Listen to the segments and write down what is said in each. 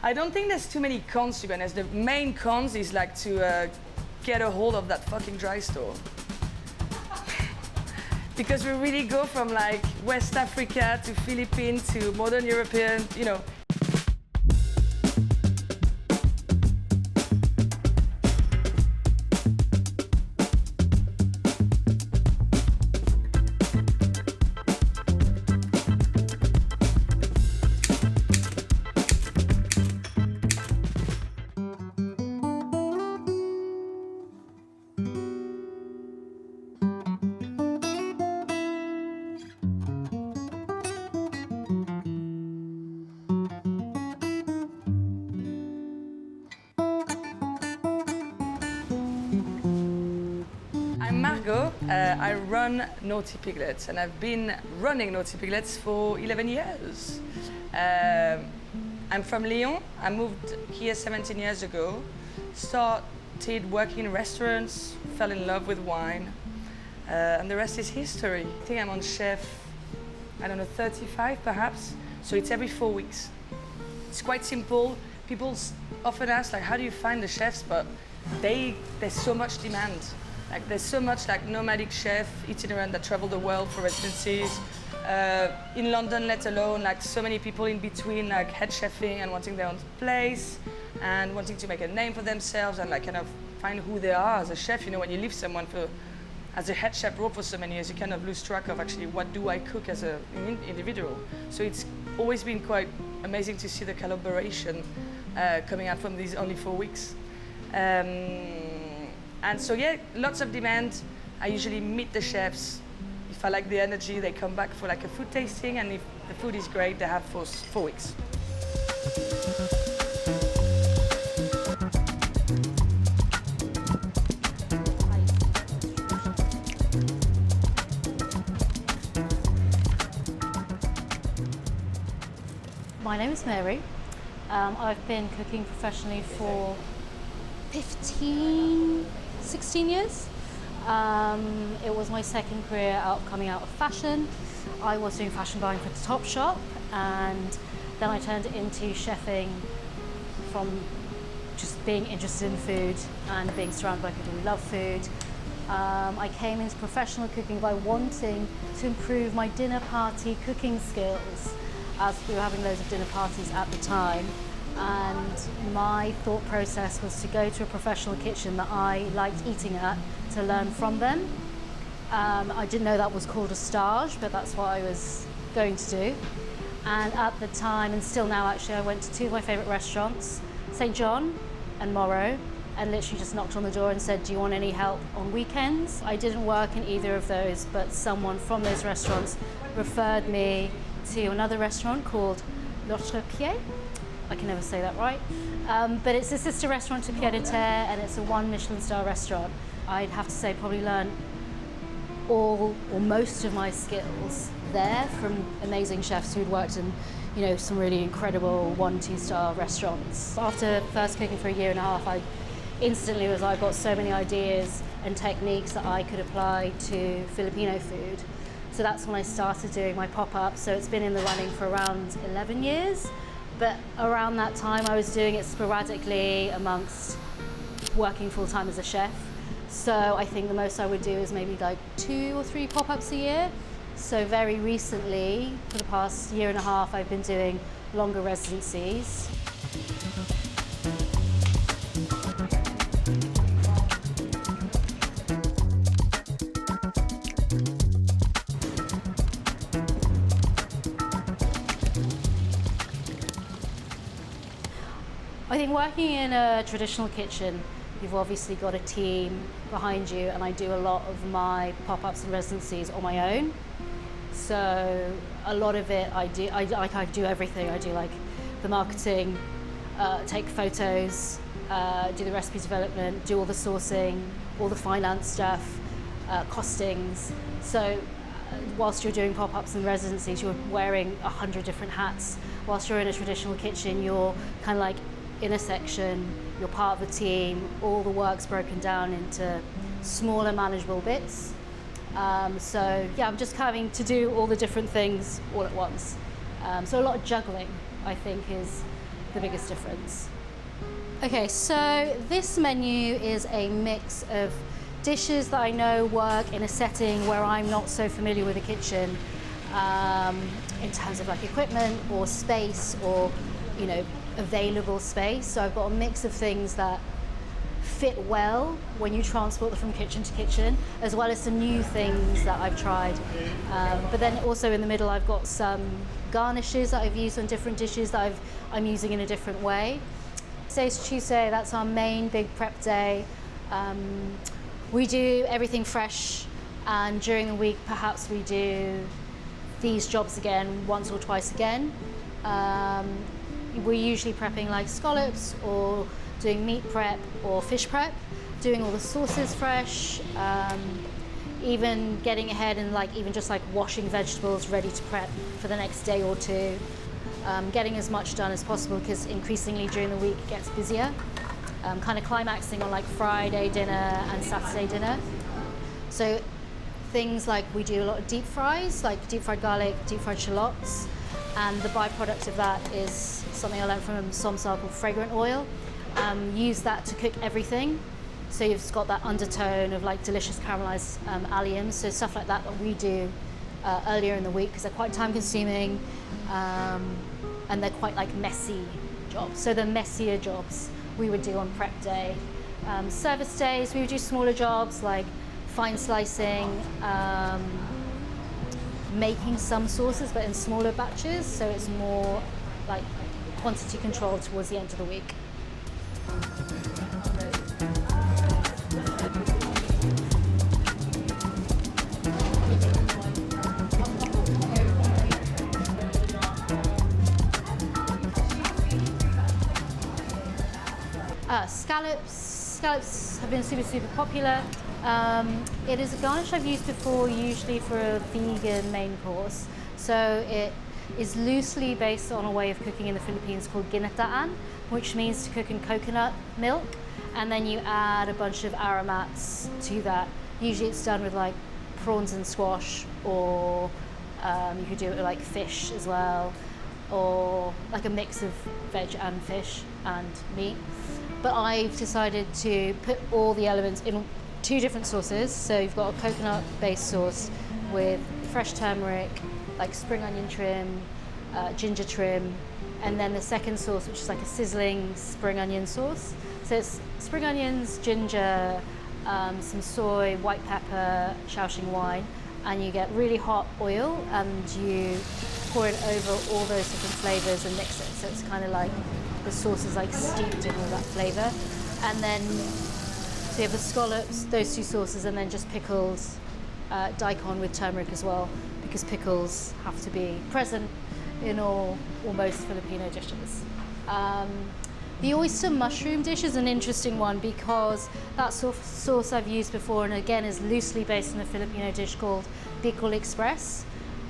I don't think there's too many cons, to be honest. The main cons is like to get a hold of that fucking dry store. Because we really go from like West Africa to Philippines to modern European, you know. I'm Margaux. I run Naughty Piglets, and I've been running Naughty Piglets for 11 years. I'm from Lyon. I moved here 17 years ago. Started working in restaurants, fell in love with wine, and the rest is history. I think I'm on chef, I don't know, 35 perhaps, so it's every 4 weeks. It's quite simple. People often ask, like, how do you find the chefs? But there's so much demand. Like, there's so much like nomadic chef itinerant that travel the world for residencies. In London, let alone, like so many people in between, like head chefing and wanting their own place and wanting to make a name for themselves and like kind of find who they are as a chef. You know, when you leave someone as a head chef role for so many years, you kind of lose track of actually what do I cook as an individual. So it's always been quite amazing to see the collaboration coming out from these only 4 weeks. And so yeah, lots of demand. I usually meet the chefs. If I like the energy, they come back for like a food tasting, and if the food is great, they have for 4 weeks. My name is Mary. I've been cooking professionally for 16 years. It was my second career coming out of fashion. I was doing fashion buying for the Topshop, and then I turned into chefing from just being interested in food and being surrounded by people who love food. I came into professional cooking by wanting to improve my dinner party cooking skills, as we were having loads of dinner parties at the time. And my thought process was to go to a professional kitchen that I liked eating at to learn from them. I didn't know that was called a stage, but that's what I was going to do. And at the time, and still now actually, I went to 2 of my favourite restaurants, St. John and Morrow, and literally just knocked on the door and said, do you want any help on weekends? I didn't work in either of those, but someone from those restaurants referred me to another restaurant called LUTO. I can never say that right, but it's a sister restaurant to Pied à Terre, and it's a 1 Michelin star restaurant. I'd have to say probably learned all or most of my skills there from amazing chefs who'd worked in, you know, some really incredible 1-2 star restaurants. After first cooking for a year and a half, I instantly was like, I got so many ideas and techniques that I could apply to Filipino food. So that's when I started doing my pop-up. So it's been in the running for around 11 years. But around that time, I was doing it sporadically amongst working full-time as a chef. So I think the most I would do is maybe like 2 or 3 pop-ups a year. So very recently, for the past year and a half, I've been doing longer residencies. I think working in a traditional kitchen, you've obviously got a team behind you, and I do a lot of my pop-ups and residencies on my own. So a lot of it I do everything. I do like the marketing, take photos, do the recipe development, do all the sourcing, all the finance stuff, costings. So whilst you're doing pop-ups and residencies, you're wearing 100 different hats. Whilst you're in a traditional kitchen, you're kind of like in a section, you're part of the team, all the work's broken down into smaller manageable bits. So yeah, I'm just having to do all the different things all at once. So a lot of juggling, I think, is the biggest difference. Okay, so this menu is a mix of dishes that I know work in a setting where I'm not so familiar with the kitchen, in terms of like equipment or space or, you know, available space. So I've got a mix of things that fit well when you transport them from kitchen to kitchen, as well as some new things that I've tried. But then also in the middle I've got some garnishes that I've used on different dishes that I'm using in a different way. Today's Tuesday, that's our main big prep day. We do everything fresh, and during the week perhaps we do these jobs again once or twice again. We're usually prepping like scallops or doing meat prep or fish prep, doing all the sauces fresh, even getting ahead and like even just like washing vegetables ready to prep for the next day or two. Getting as much done as possible because increasingly during the week it gets busier. Kind of climaxing on like Friday dinner and Saturday dinner. So things like we do a lot of deep fries, like deep fried garlic, deep fried shallots, and the byproduct of that is something I learned from Somsar called fragrant oil. Use that to cook everything. So you've just got that undertone of like delicious caramelized alliums. So stuff like that we do earlier in the week because they're quite time consuming and they're quite like messy jobs. So the messier jobs we would do on prep day. Service days, we would do smaller jobs like fine slicing, making some sauces but in smaller batches, so it's more like quantity control towards the end of the week. Scallops have been super popular. It is a garnish I've used before, usually for a vegan main course. So it is loosely based on a way of cooking in the Philippines called ginataan, which means to cook in coconut milk, and then you add a bunch of aromats to that. Usually it's done with like prawns and squash, or you could do it with like fish as well, or like a mix of veg and fish and meat. But I've decided to put all the elements in two different sauces. So you've got a coconut-based sauce with fresh turmeric, like spring onion trim, ginger trim, and then the second sauce, which is like a sizzling spring onion sauce. So it's spring onions, ginger, some soy, white pepper, Shaoxing wine, and you get really hot oil, and you pour it over all those different flavors and mix it. So it's kind of like the sauce is like steeped in all that flavor. And then so you have the scallops, those two sauces, and then just pickled daikon with turmeric as well, because pickles have to be present in almost Filipino dishes. The oyster mushroom dish is an interesting one because that sauce I've used before, and again is loosely based on a Filipino dish called Bicol Express.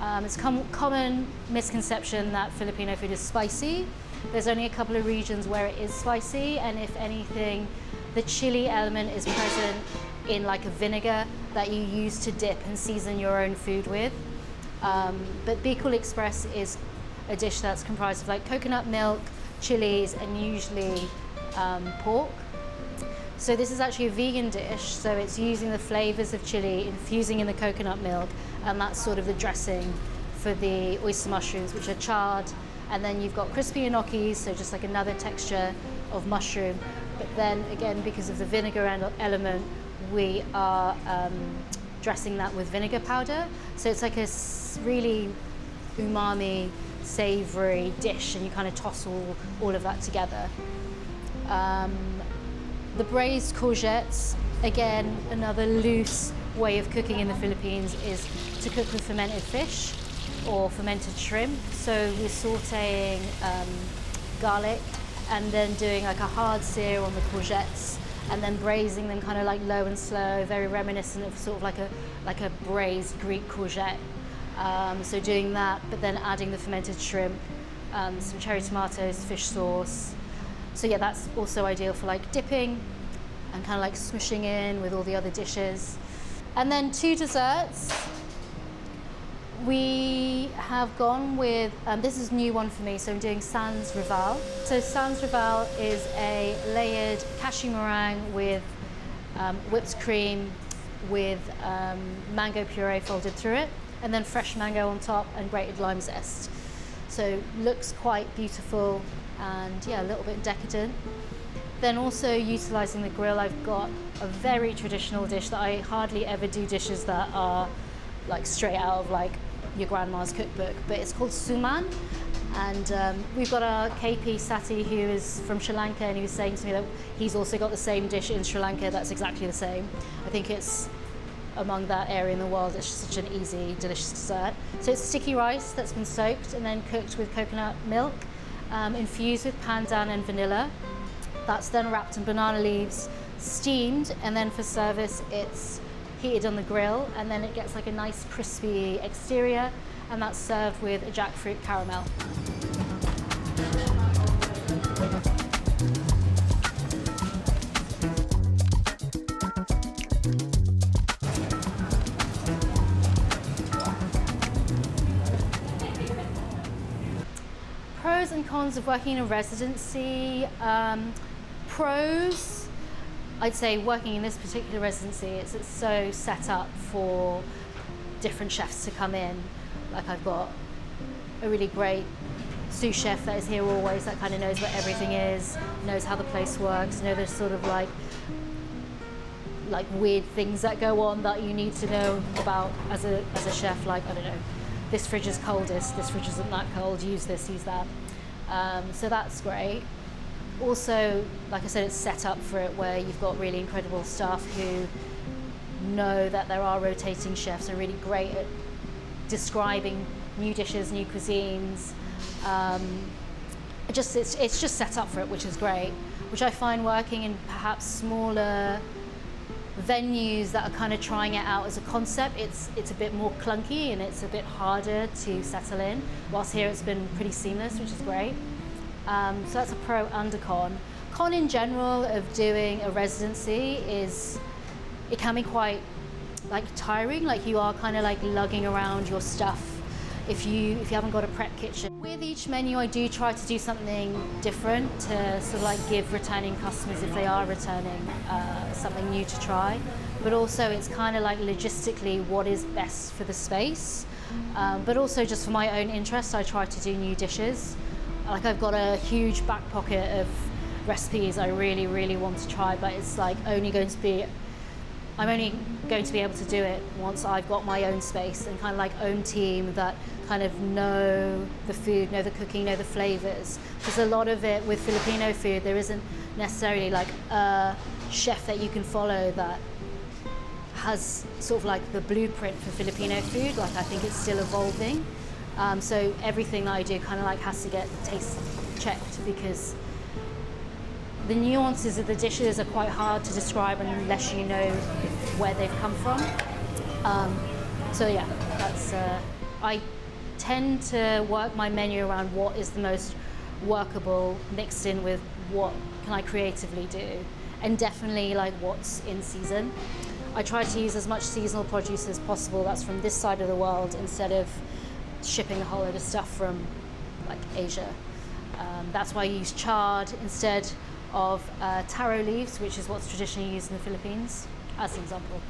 It's a common misconception that Filipino food is spicy. There's only a couple of regions where it is spicy, and if anything, the chili element is present in like a vinegar that you use to dip and season your own food with. But Bicol Express is a dish that's comprised of like coconut milk, chilies, and usually pork. So this is actually a vegan dish, so it's using the flavors of chili, infusing in the coconut milk, and that's sort of the dressing for the oyster mushrooms, which are charred. And then you've got crispy gnocchis, so just like another texture of mushroom. But then again, because of the vinegar element, we are dressing that with vinegar powder. So it's like a really umami, savory dish, and you kind of toss all of that together. The braised courgettes, again, another loose way of cooking in the Philippines is to cook with fermented fish or fermented shrimp. So we're sauteing garlic and then doing like a hard sear on the courgettes and then braising them kind of like low and slow, very reminiscent of sort of like a braised Greek courgette. So doing that, but then adding the fermented shrimp, some cherry tomatoes, fish sauce. So yeah, that's also ideal for like dipping and kind of like smooshing in with all the other dishes. And then two desserts. We have gone with, this is a new one for me, so I'm doing Sans Rival. So Sans Rival is a layered cashew meringue with whipped cream with mango puree folded through it, and then fresh mango on top and grated lime zest. So looks quite beautiful and yeah, a little bit decadent. Then also utilising the grill, I've got a very traditional dish that I hardly ever do dishes that are like straight out of like your grandma's cookbook, but it's called suman. And we've got our KP Sati, who is from Sri Lanka, and he was saying to me that he's also got the same dish in Sri Lanka that's exactly the same. I think it's among that area in the world, it's just such an easy, delicious dessert. So it's sticky rice that's been soaked and then cooked with coconut milk, infused with pandan and vanilla. That's then wrapped in banana leaves, steamed, and then for service it's heated on the grill, and then it gets like a nice crispy exterior, and that's served with a jackfruit caramel. Pros and cons of working in a residency. Pros, I'd say working in this particular residency, it's so set up for different chefs to come in. Like I've got a really great sous chef that is here always, that kind of knows what everything is, knows how the place works, there's sort of like weird things that go on that you need to know about as a chef, like, I don't know, this fridge is coldest, this fridge isn't that cold, use this, use that. So that's great. Also, like I said, it's set up for it where you've got really incredible staff who know that there are rotating chefs, are really great at describing new dishes, new cuisines. It's just set up for it, which is great. Which I find working in perhaps smaller venues that are kind of trying it out as a concept, it's a bit more clunky and it's a bit harder to settle in. Whilst here it's been pretty seamless, which is great. So that's a pro and a con. Con in general of doing a residency is it can be quite like tiring, like you are kind of like lugging around your stuff if you haven't got a prep kitchen. With each menu I do try to do something different to sort of like give returning customers, if they are returning, something new to try. But also it's kind of like logistically what is best for the space. But also just for my own interest, I try to do new dishes. Like I've got a huge back pocket of recipes I really, really want to try, but it's like I'm only going to be able to do it once I've got my own space and kind of like own team that kind of know the food, know the cooking, know the flavors. Because a lot of it with Filipino food, there isn't necessarily like a chef that you can follow that has sort of like the blueprint for Filipino food. Like I think it's still evolving. So everything that I do kind of like has to get taste checked, because the nuances of the dishes are quite hard to describe unless you know where they've come from. So yeah, that's I tend to work my menu around what is the most workable mixed in with what can I creatively do, and definitely like what's in season. I try to use as much seasonal produce as possible that's from this side of the world, instead of shipping a whole load of stuff from like Asia. That's why I use chard instead of taro leaves, which is what's traditionally used in the Philippines, as an example.